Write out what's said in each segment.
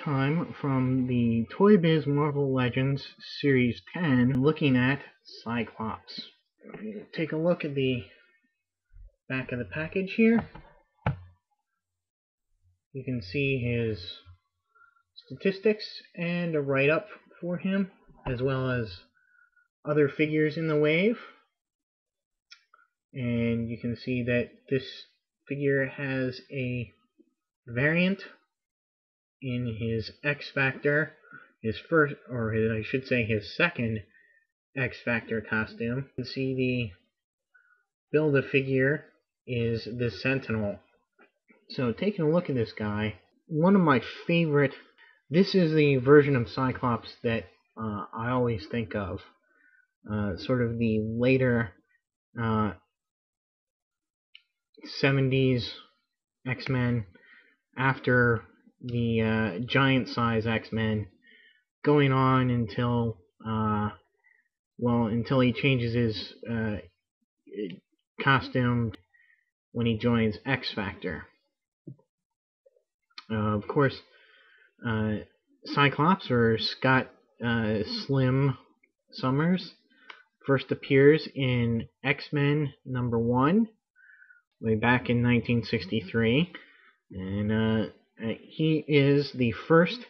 time from the Toy Biz Marvel Legends Series 10, looking at Cyclops. Take a look at the back of the package here. You can see his statistics and a write-up for him, as well as other figures in the wave. And you can see that this figure has a variant in his X Factor, his first, or his, I should say his second X Factor costume. You can see the Build-A-Figure is the Sentinel. So taking a look at this guy, one of my favorite, this is the version of Cyclops that I always think of. Sort of the later 70s X-Men, after the giant size X-Men, going on until until he changes his costume when he joins X Factor. Of course, Cyclops, or Scott Slim Summers, first appears in X-Men #1 way back in 1963, and he is the first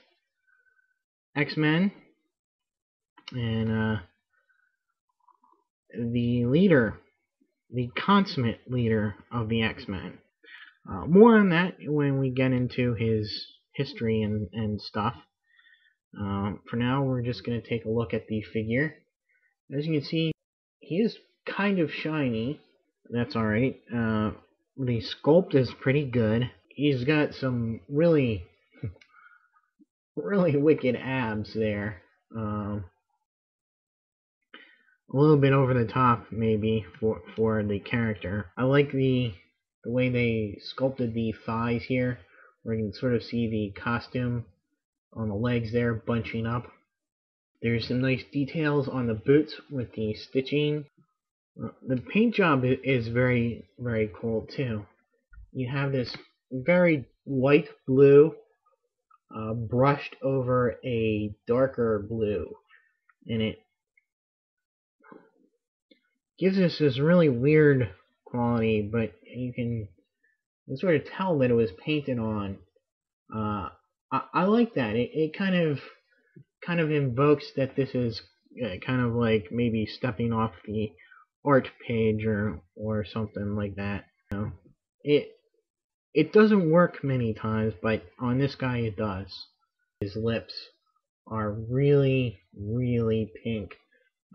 X-Men and the leader, the consummate leader of the X-Men. More on that when we get into his history and stuff. For now, we're just going to take a look at the figure. As you can see, he is kind of shiny. That's alright. The sculpt is pretty good. He's got some really wicked abs there. A little bit over the top, maybe, for the character. I like the way they sculpted the thighs here, where you can sort of see the costume on the legs there bunching up. There's some nice details on the boots with the stitching. The paint job is very, very cool too. You have this very light blue brushed over a darker blue, and it gives us this really weird quality, but you can sort of tell that it was painted on. I like that. It kind of invokes that this is kind of like maybe stepping off the art page or something like that. You know? It doesn't work many times, but on this guy it does. His lips are really, really pink.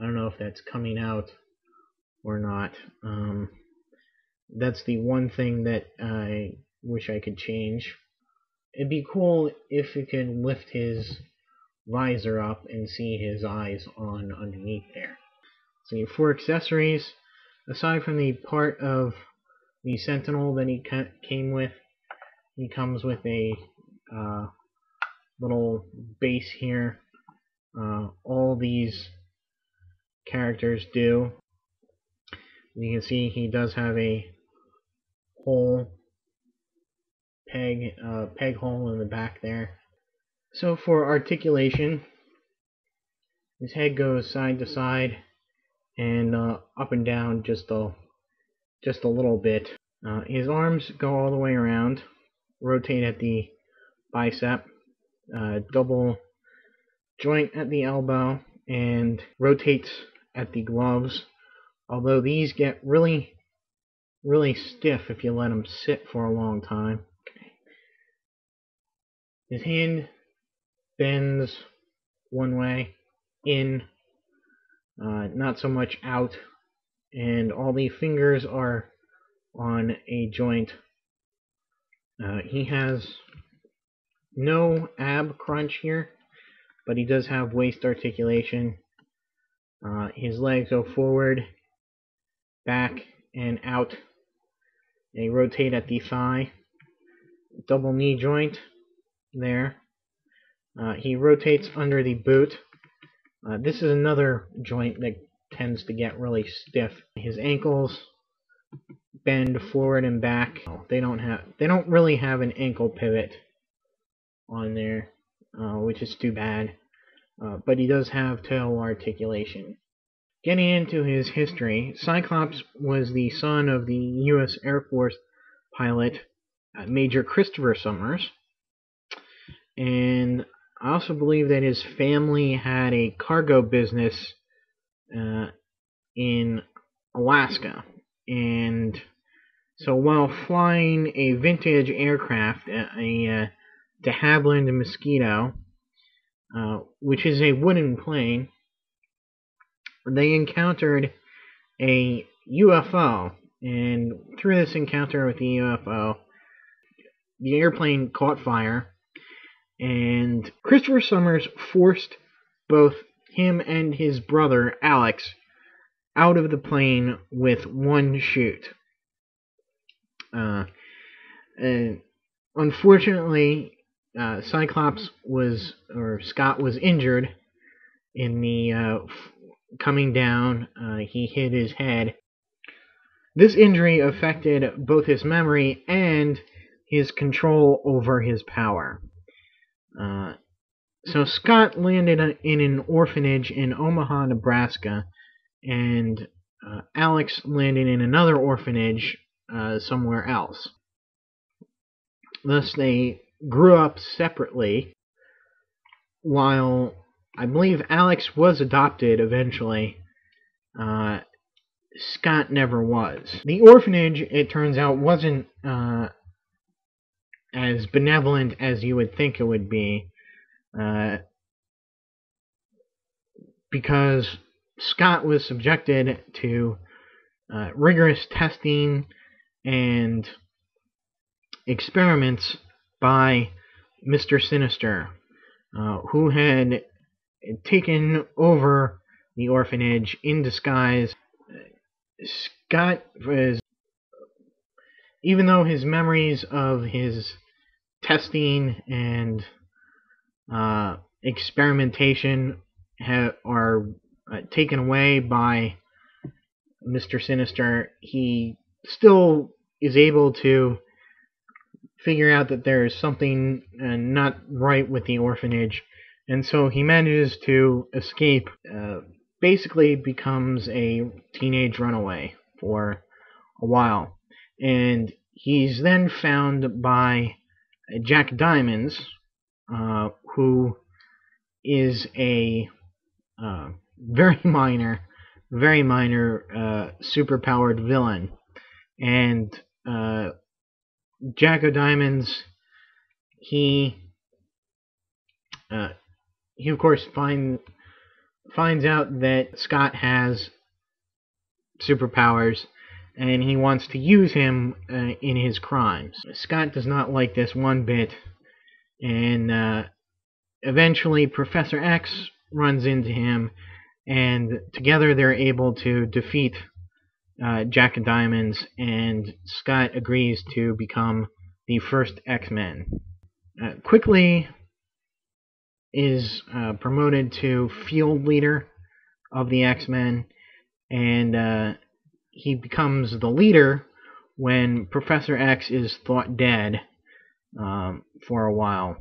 I don't know if that's coming out or not. That's the one thing that I wish I could change. It'd be cool if you could lift his visor up and see his eyes on underneath there. So for accessories, aside from the part of the Sentinel that he came with, he comes with a little base here. All these characters do. You can see he does have a hole, peg hole in the back there. So for articulation, his head goes side to side and up and down just a little bit. His arms go all the way around, rotate at the bicep, double joint at the elbow, and rotates at the gloves. Although these get really stiff if you let them sit for a long time. His hand bends one way, in, not so much out, and all the fingers are on a joint. He has no ab crunch here, but he does have waist articulation. His legs go forward, back, and out. They rotate at the thigh. Double knee joint there. He rotates under the boot. This is another joint that tends to get really stiff. His ankles bend forward and back. They don't really have an ankle pivot on there. which is too bad. But he does have toe articulation. Getting into his history, Cyclops was the son of the U.S. Air Force pilot Major Christopher Summers, and I also believe that his family had a cargo business in Alaska. And so while flying a vintage aircraft, a de Havilland Mosquito, which is a wooden plane, they encountered a UFO. And through this encounter with the UFO, the airplane caught fire, and Christopher Summers forced both him and his brother, Alex, out of the plane with one shoot. Unfortunately, Scott was injured in the coming down. He hit his head. This injury affected both his memory and his control over his power. So Scott landed in an orphanage in Omaha, Nebraska, and Alex landed in another orphanage somewhere else. Thus, they grew up separately. While I believe Alex was adopted eventually, Scott never was. The orphanage, it turns out, wasn't as benevolent as you would think it would be, because Scott was subjected to rigorous testing and experiments by Mr. Sinister, who had taken over the orphanage in disguise. Scott was, even though his memories of his testing and experimentation are taken away by Mr. Sinister, he still is able to figure out that there is something not right with the orphanage, and so he manages to escape, basically becomes a teenage runaway for a while. And he's then found by Jack Diamonds, who is a very minor, superpowered villain. And Jack O'Diamonds, he of course finds out that Scott has superpowers, and he wants to use him in his crimes. Scott does not like this one bit, and eventually Professor X runs into him, and together they're able to defeat Jack and Diamonds, and Scott agrees to become the first X-Men. Quickly is promoted to field leader of the X-Men, and he becomes the leader when Professor X is thought dead for a while.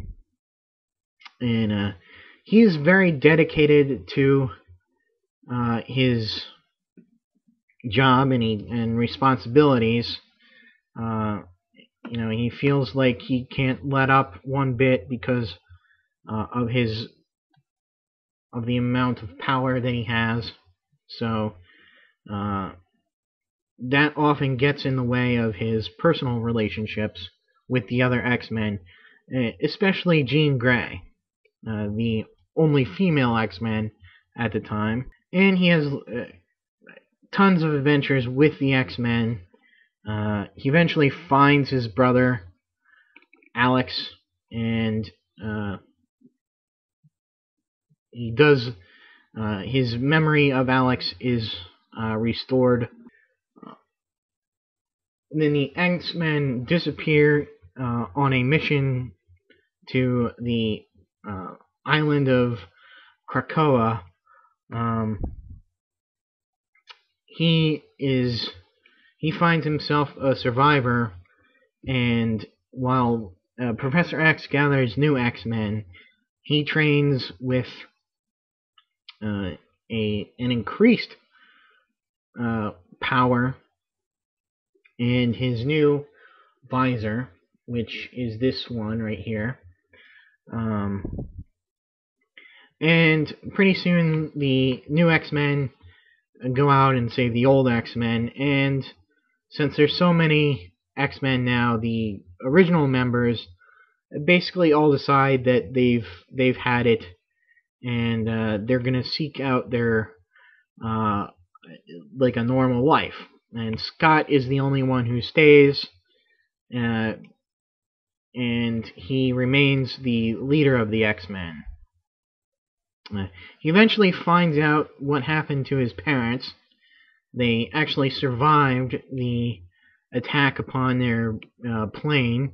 And he is very dedicated to his job and responsibilities. He feels like he can't let up one bit because of the amount of power that he has. So that often gets in the way of his personal relationships with the other X-Men, especially Jean Grey, the only female X-Men at the time. And he has tons of adventures with the X-Men. He eventually finds his brother, Alex, and he does, his memory of Alex is restored. Then the X-Men disappear on a mission to the island of Krakoa. He finds himself a survivor, and while Professor X gathers new X-Men, he trains with an increased power in his new visor, which is this one right here. And pretty soon the new X-Men go out and save the old X-Men, and since there's so many X-Men now, the original members basically all decide that they've had it, and they're gonna seek out their like a normal life. And Scott is the only one who stays, and he remains the leader of the X-Men. He eventually finds out what happened to his parents. They actually survived the attack upon their plane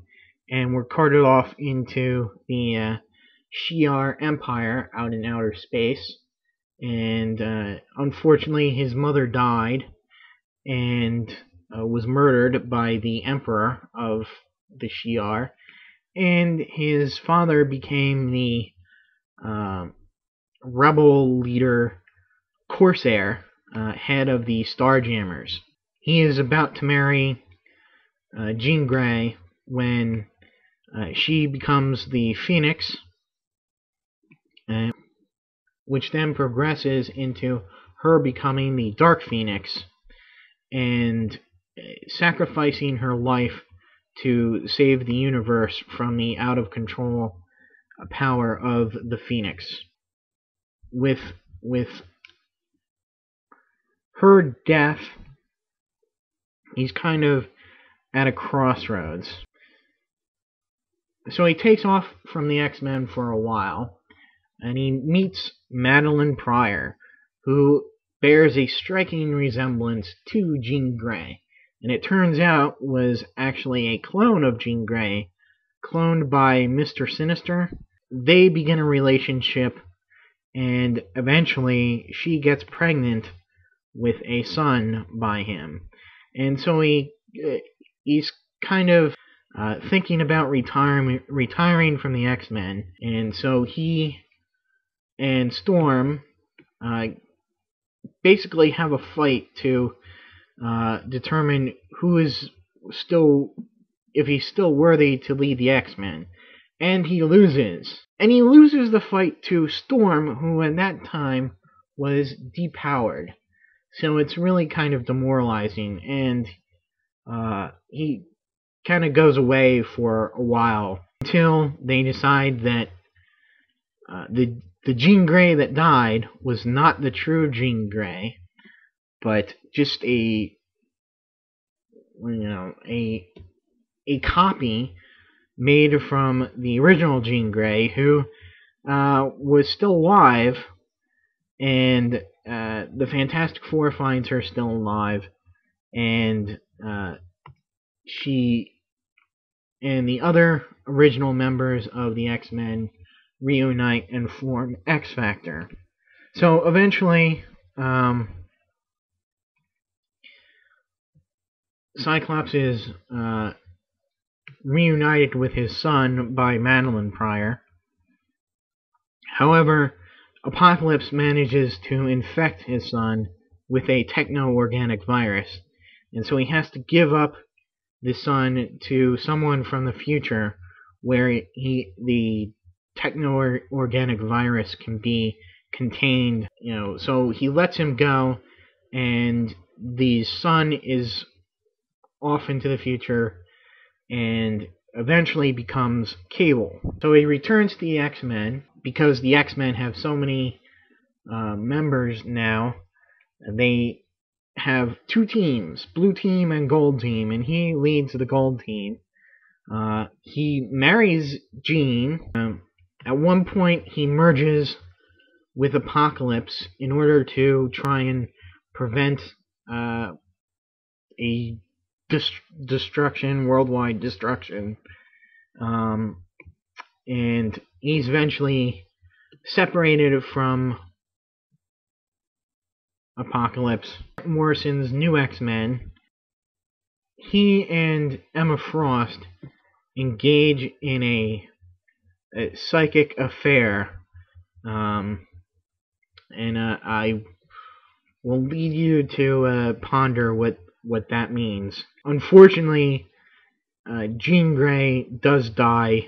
and were carted off into the Shi'ar Empire out in outer space. And unfortunately, his mother died and was murdered by the Emperor of the Shi'ar. And his father became the rebel leader Corsair, head of the Starjammers. He is about to marry Jean Grey when she becomes the Phoenix, which then progresses into her becoming the Dark Phoenix and sacrificing her life to save the universe from the out-of-control power of the Phoenix. With her death, he's kind of at a crossroads. So he takes off from the X-Men for a while, and he meets Madeline Pryor, who bears a striking resemblance to Jean Grey, and it turns out was actually a clone of Jean Grey, cloned by Mr. Sinister. They begin a relationship, and eventually she gets pregnant with a son by him. And so he's kind of thinking about retiring from the X-Men, and so he and Storm basically have a fight to determine who is still, if he's still worthy to lead the X-Men. And he loses. And he loses the fight to Storm, who at that time was depowered. So it's really kind of demoralizing, and he kind of goes away for a while until they decide that the Jean Grey that died was not the true Jean Grey, but just a copy made from the original Jean Grey, who was still alive, and the Fantastic Four finds her still alive, and she and the other original members of the X-Men reunite and form X-Factor. So eventually, Cyclops is reunited with his son by Madeline Pryor. However, Apocalypse manages to infect his son with a techno-organic virus, and so he has to give up the son to someone from the future where the techno-organic virus can be contained. So he lets him go, and the son is off into the future and eventually becomes Cable. So he returns to the X-Men because the X-Men have so many members now. They have two teams, Blue Team and Gold Team, and he leads the Gold Team. He marries Jean. At one point, he merges with Apocalypse in order to try and prevent a destruction, worldwide destruction. And he's eventually separated from Apocalypse. Morrison's new X-Men, he and Emma Frost engage in a psychic affair, and I will lead you to ponder what that means. Unfortunately, Jean Grey does die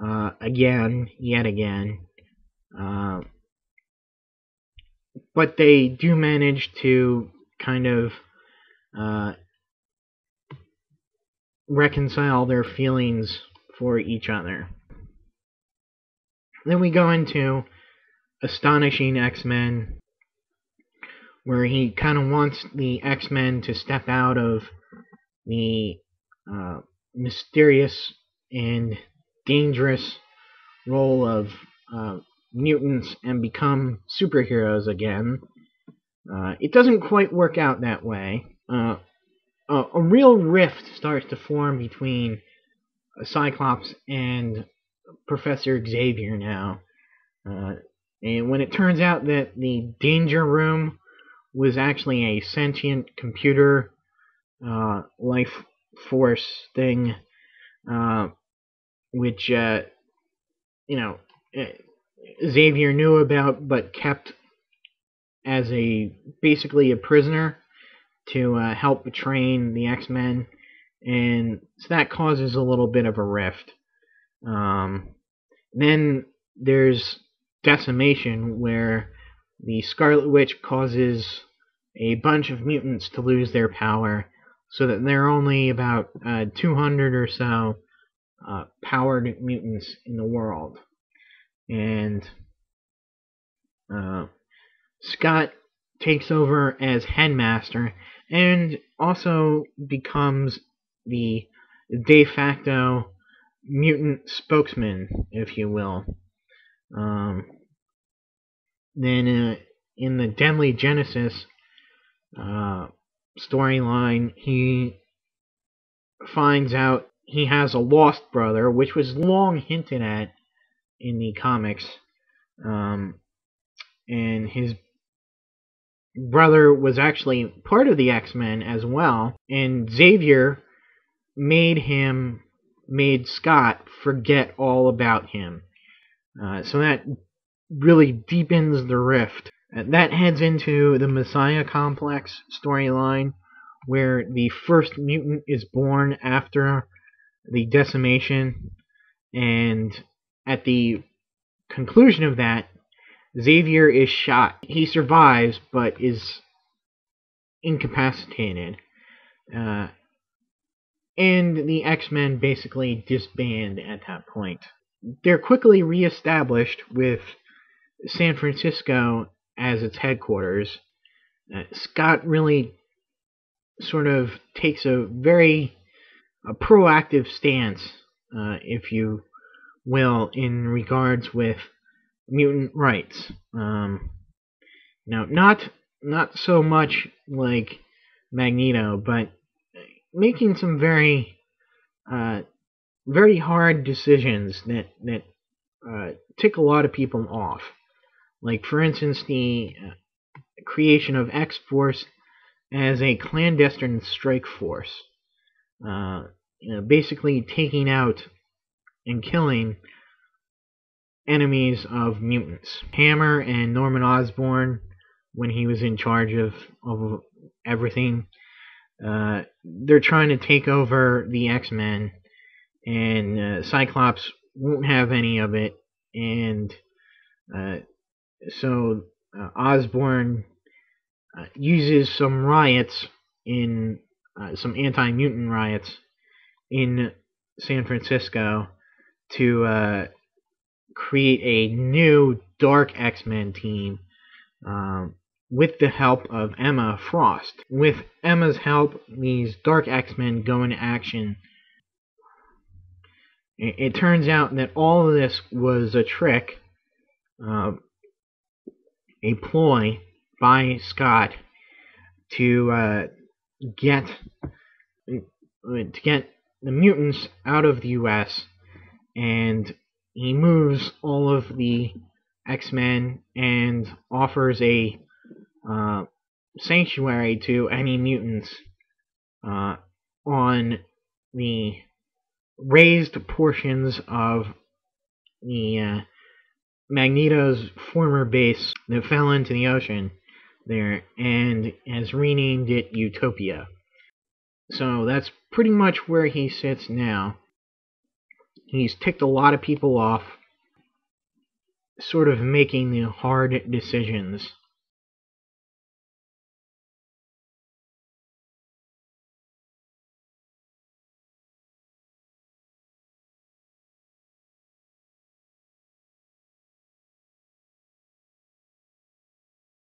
yet again. But they do manage to kind of reconcile their feelings for each other. Then we go into Astonishing X-Men, where he kind of wants the X-Men to step out of the mysterious and dangerous role of mutants and become superheroes again. It doesn't quite work out that way. A real rift starts to form between Cyclops and Professor Xavier now. And when it turns out that the Danger Room was actually a sentient computer life force thing, which Xavier knew about but kept as basically a prisoner to help train the X-Men, and so that causes a little bit of a rift. Then there's Decimation, where the Scarlet Witch causes a bunch of mutants to lose their power, so that there are only about 200 or so powered mutants in the world. And Scott takes over as headmaster and also becomes the de facto mutant spokesman, if you will. Then in the Deadly Genesis storyline, he finds out he has a lost brother, which was long hinted at in the comics. And his brother was actually part of the X-Men as well, and Xavier made Scott forget all about him. So that really deepens the rift. That heads into the Messiah Complex storyline, where the first mutant is born after the decimation, and at the conclusion of that, Xavier is shot. He survives, but is incapacitated. And the X-Men basically disband at that point. They're quickly reestablished with San Francisco as its headquarters. Scott really sort of takes a very proactive stance, if you will, in regards with mutant rights. Not so much like Magneto, but making some very hard decisions that tick a lot of people off. Like, for instance, the creation of X-Force as a clandestine strike force. Basically taking out and killing enemies of mutants. Hammer and Norman Osborn, when he was in charge of everything, they're trying to take over the X-Men, and Cyclops won't have any of it, and so Osborn uses some riots some anti-mutant riots in San Francisco to create a new Dark X-Men team with the help of Emma Frost. With Emma's help, these Dark X-Men go into action. It turns out that all of this was a trick, a ploy by Scott to get the mutants out of the U.S., and he moves all of the X-Men and offers a sanctuary to any mutants on the raised portions of the Magneto's former base that fell into the ocean there, and has renamed it Utopia. So that's pretty much where he sits now. He's ticked a lot of people off, sort of making the hard decisions